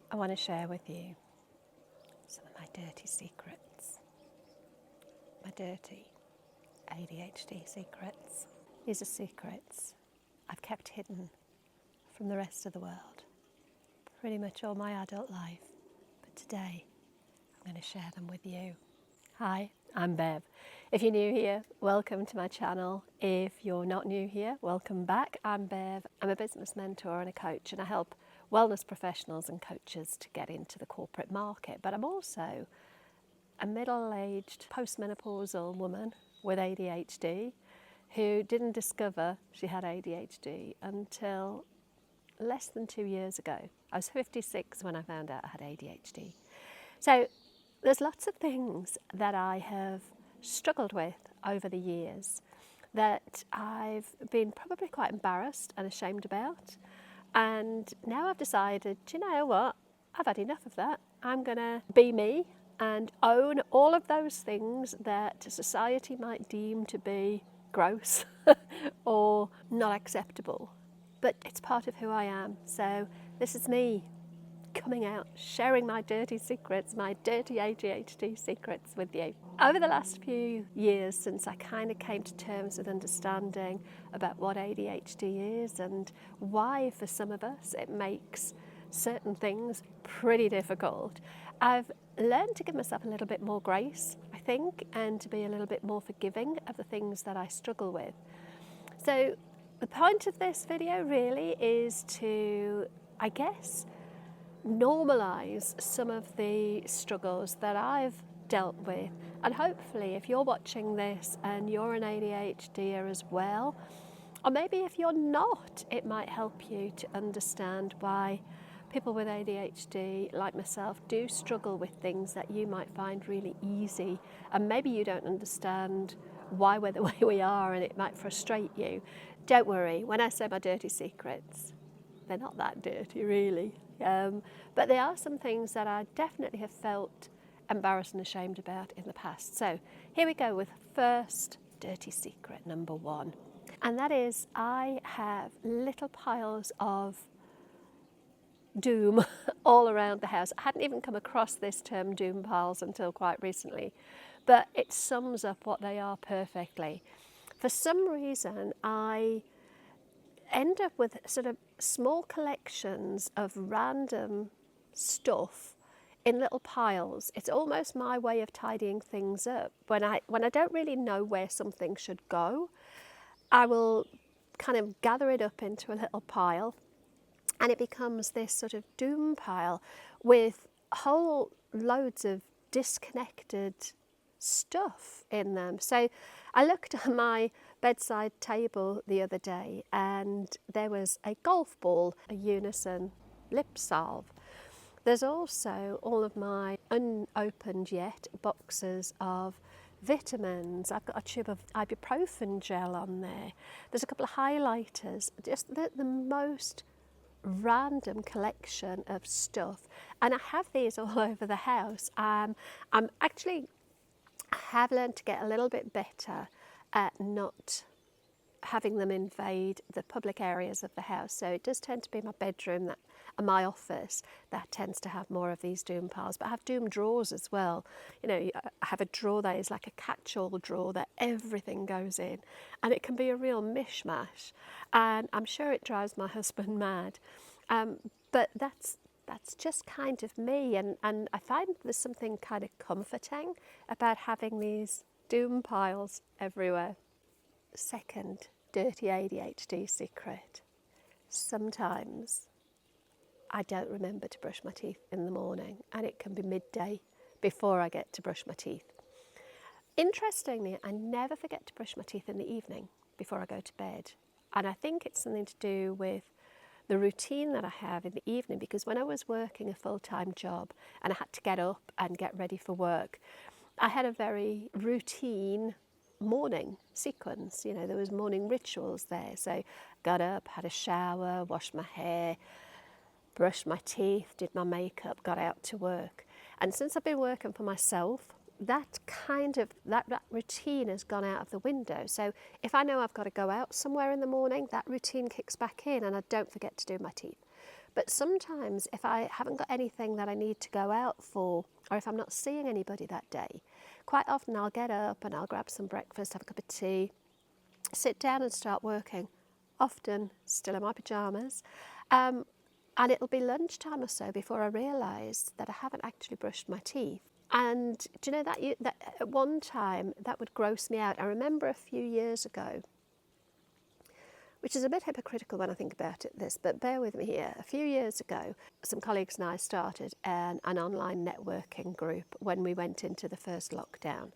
I want to share with you some of my dirty secrets, my dirty ADHD secrets. These are secrets I've kept hidden from the rest of the world pretty much all my adult life, but today I'm going to share them with you. Hi, I'm Bev. If you're new here, welcome to my channel. If you're not new here, welcome back. I'm Bev. I'm a business mentor and a coach, and I help wellness professionals and coaches to get into the corporate market. But I'm also a middle-aged postmenopausal woman with ADHD who didn't discover she had ADHD until less than 2 years ago. I was 56 when I found out I had ADHD. So there's lots of things that I have struggled with over the years that I've been probably quite embarrassed and ashamed about. And now I've decided, do you know what? I've had enough of that. I'm going to be me and own all of those things that society might deem to be gross or not acceptable. But it's part of who I am. So this is me coming out, sharing my dirty secrets, my dirty ADHD secrets with you. Over the last few years, since I kind of came to terms with understanding about what ADHD is and why for some of us it makes certain things pretty difficult, I've learned to give myself a little bit more grace, I think, and to be a little bit more forgiving of the things that I struggle with. So the point of this video really is to, I guess, normalise some of the struggles that I've dealt with, and hopefully if you're watching this and you're an ADHDer as well, or maybe if you're not, it might help you to understand why people with ADHD like myself do struggle with things that you might find really easy, and maybe you don't understand why we're the way we are and it might frustrate you. Don't worry, when I say my dirty secrets, they're not that dirty really. But there are some things that I definitely have felt embarrassed and ashamed about in the past. So here we go with first dirty secret number one. And that is I have little piles of doom all around the house. I hadn't even come across this term doom piles until quite recently, but it sums up what they are perfectly. For some reason, I end up with sort of small collections of random stuff in little piles. It's almost my way of tidying things up. When I don't really know where something should go, I will kind of gather it up into a little pile, and it becomes this sort of doom pile with whole loads of disconnected stuff in them. So I looked at my bedside table the other day and there was a golf ball, a Unison lip salve. There's also all of my unopened yet boxes of vitamins. I've got a tube of ibuprofen gel on there. There's a couple of highlighters, just the most random collection of stuff, and I have these all over the house. I have learned to get a little bit better at not having them invade the public areas of the house. So it does tend to be my bedroom and my office that tends to have more of these doom piles. But I have doom drawers as well. You know, I have a drawer that is like a catch-all drawer that everything goes in, and it can be a real mishmash. And I'm sure it drives my husband mad. But that's just kind of me, and I find there's something kind of comforting about having these doom piles everywhere. Second dirty ADHD secret. Sometimes I don't remember to brush my teeth in the morning, and it can be midday before I get to brush my teeth. Interestingly, I never forget to brush my teeth in the evening before I go to bed, and I think it's something to do with the routine that I have in the evening, because when I was working a full-time job and I had to get up and get ready for work, I had a very routine morning sequence. You know, there was morning rituals there. So got up, had a shower, washed my hair, brushed my teeth, did my makeup, got out to work. And since I've been working for myself, that routine has gone out of the window. So if I know I've got to go out somewhere in the morning, that routine kicks back in and I don't forget to do my teeth. But sometimes if I haven't got anything that I need to go out for, or if I'm not seeing anybody that day, quite often I'll get up and I'll grab some breakfast, have a cup of tea, sit down and start working, often still in my pyjamas. And it'll be lunchtime or so before I realise that I haven't actually brushed my teeth. And do you know that at one time that would gross me out? I remember a few years ago, which is a bit hypocritical when I think about this, but bear with me here. A few years ago, some colleagues and I started an online networking group when we went into the first lockdown.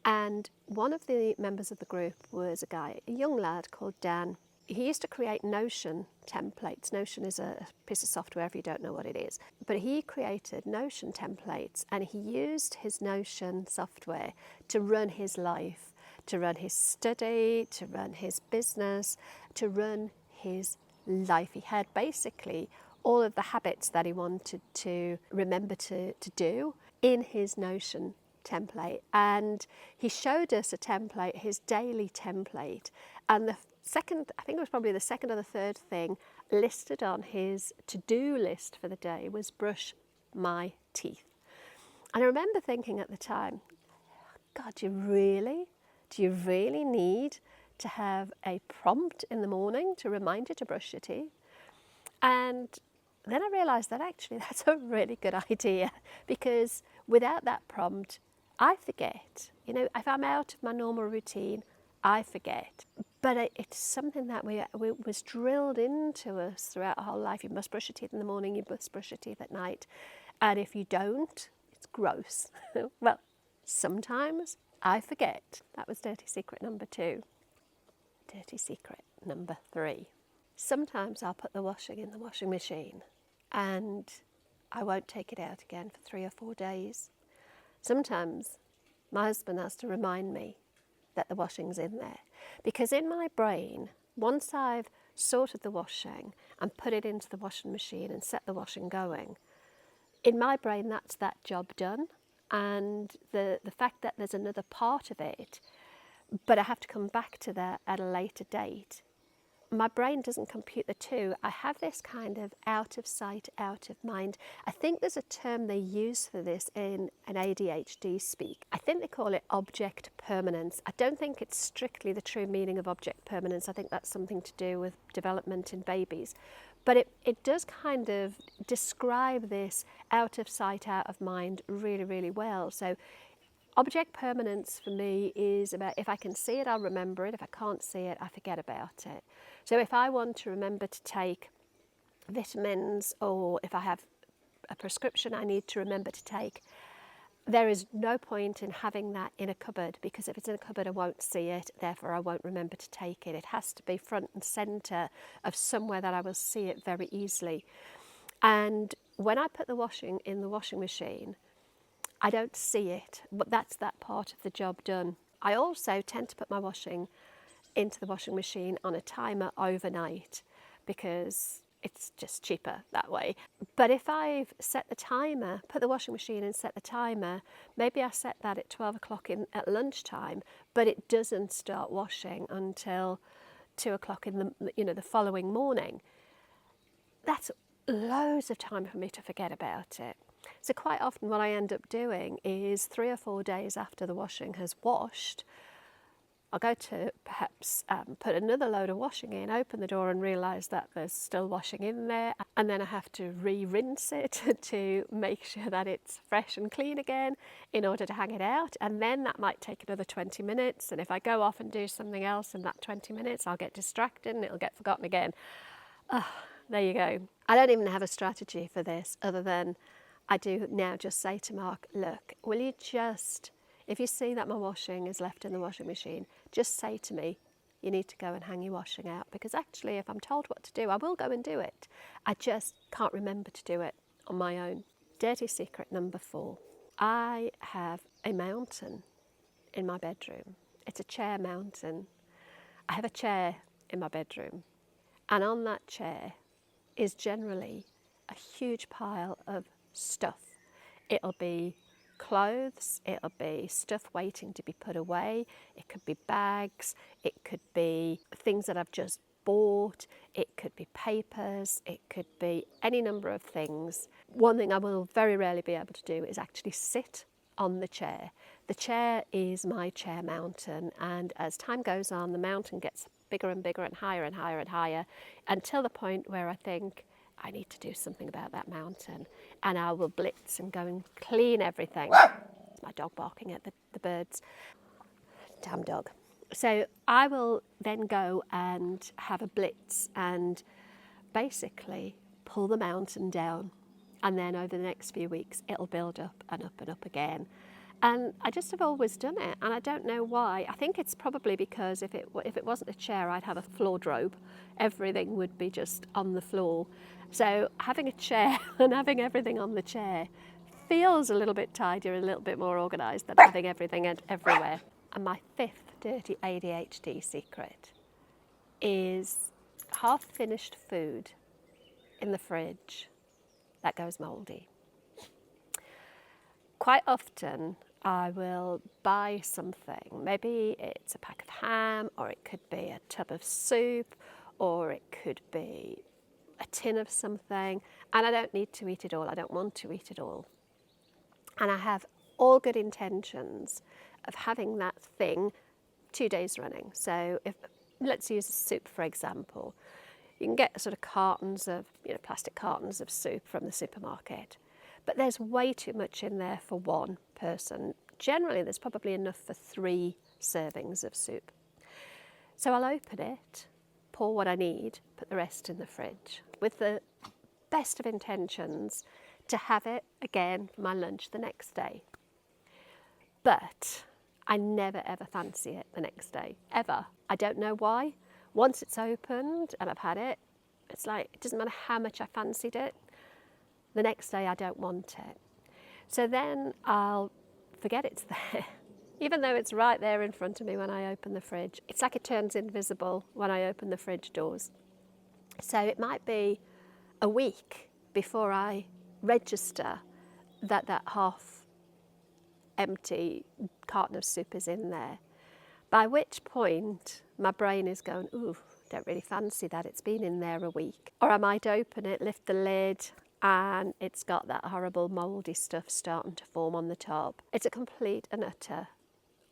And one of the members of the group was a young lad called Dan. He used to create Notion templates. Notion is a piece of software if you don't know what it is. But he created Notion templates, and he used his Notion software to run his life, to run his study, to run his business, to run his life. He had basically all of the habits that he wanted to remember to do in his Notion template. And he showed us a template, his daily template, and the second, I think it was probably the second or the third thing listed on his to-do list for the day was brush my teeth. And I remember thinking at the time, God, do you really need to have a prompt in the morning to remind you to brush your teeth? And then I realised that actually that's a really good idea, because without that prompt, I forget. You know, if I'm out of my normal routine, I forget. But it's something that was drilled into us throughout our whole life. You must brush your teeth in the morning, you must brush your teeth at night. And if you don't, it's gross. Well, sometimes I forget. That was dirty secret number 2. Dirty secret number 3. Sometimes I'll put the washing in the washing machine and I won't take it out again for 3 or 4 days. Sometimes my husband has to remind me that the washing's in there. Because in my brain, once I've sorted the washing and put it into the washing machine and set the washing going, in my brain that's that job done. And the fact that there's another part of it, but I have to come back to that at a later date, my brain doesn't compute the two. I have this kind of out of sight, out of mind. I think there's a term they use for this in an ADHD speak. I think they call it object permanence. I don't think it's strictly the true meaning of object permanence. I think that's something to do with development in babies. But it does kind of describe this out of sight, out of mind really, really well. So object permanence for me is about, if I can see it, I'll remember it. If I can't see it, I forget about it. So if I want to remember to take vitamins, or if I have a prescription I need to remember to take, there is no point in having that in a cupboard, because if it's in a cupboard I won't see it, therefore I won't remember to take it. It has to be front and centre of somewhere that I will see it very easily. And when I put the washing in the washing machine, I don't see it, but that's that part of the job done. I also tend to put my washing into the washing machine on a timer overnight, because it's just cheaper that way. But if I've set the timer, put the washing machine and set the timer, maybe I set that at 12 o'clock at lunchtime, but it doesn't start washing until 2 o'clock in the following morning. That's loads of time for me to forget about it. So quite often what I end up doing is 3 or 4 days after the washing has washed, I'll go to perhaps put another load of washing in, open the door and realise that there's still washing in there, and then I have to re-rinse it to make sure that it's fresh and clean again in order to hang it out, and then that might take another 20 minutes, and if I go off and do something else in that 20 minutes I'll get distracted and it'll get forgotten again. There you go. I don't even have a strategy for this other than I do now just say to Mark, look, will you just, if you see that my washing is left in the washing machine, just say to me, you need to go and hang your washing out, because actually if I'm told what to do, I will go and do it. I just can't remember to do it on my own. Dirty secret number 4. I have a mountain in my bedroom. It's a chair mountain. I have a chair in my bedroom, and on that chair is generally a huge pile of stuff. It'll be clothes, it'll be stuff waiting to be put away, it could be bags, it could be things that I've just bought, it could be papers, it could be any number of things. One thing I will very rarely be able to do is actually sit on the chair. The chair is my chair mountain, and as time goes on, the mountain gets bigger and bigger and higher and higher and higher, until the point where I think I need to do something about that mountain, and I will blitz and go and clean everything. It's my dog barking at the birds. Damn dog. So I will then go and have a blitz and basically pull the mountain down, and then over the next few weeks it'll build up and up and up again. And I just have always done it, and I don't know why. I think it's probably because if it wasn't a chair, I'd have a floor drobe. Everything would be just on the floor. So having a chair and having everything on the chair feels a little bit tidier, a little bit more organised than having everything everywhere. And my fifth dirty ADHD secret is half-finished food in the fridge that goes mouldy. Quite often I will buy something. Maybe it's a pack of ham, or it could be a tub of soup, or it could be a tin of something, and I don't need to eat it all. I don't want to eat it all. And I have all good intentions of having that thing 2 days running. So if, let's use a soup for example, you can get sort of cartons of, plastic cartons of soup from the supermarket, but there's way too much in there for one person. Generally there's probably enough for 3 servings of soup. So I'll open it, pour what I need, put the rest in the fridge with the best of intentions to have it again for my lunch the next day. But I never ever fancy it the next day, ever. I don't know why. Once it's opened and I've had it, it's like, it doesn't matter how much I fancied it, the next day I don't want it. So then I'll forget it's there, even though it's right there in front of me when I open the fridge. It's like it turns invisible when I open the fridge doors. So it might be a week before I register that half empty carton of soup is in there, by which point my brain is going, ooh, don't really fancy that, it's been in there a week. Or I might open it, lift the lid, and it's got that horrible mouldy stuff starting to form on the top. It's a complete and utter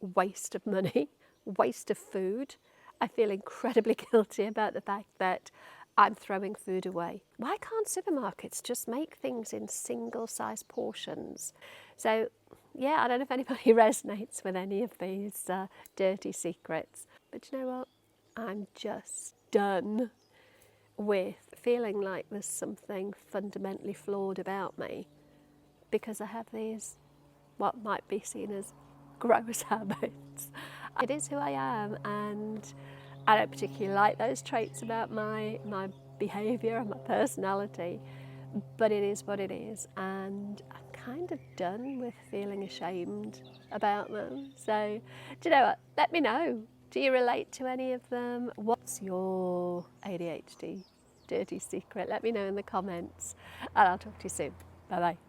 waste of money, waste of food. I feel incredibly guilty about the fact that I'm throwing food away. Why can't supermarkets just make things in single-size portions? So yeah, I don't know if anybody resonates with any of these dirty secrets, but you know what? I'm just done with feeling like there's something fundamentally flawed about me because I have these, what might be seen as gross habits. It is who I am, and I don't particularly like those traits about my behaviour and my personality, but it is what it is, and I'm kind of done with feeling ashamed about them. So, do you know what? Let me know. Do you relate to any of them? What's your ADHD dirty secret? Let me know in the comments, and I'll talk to you soon. Bye bye.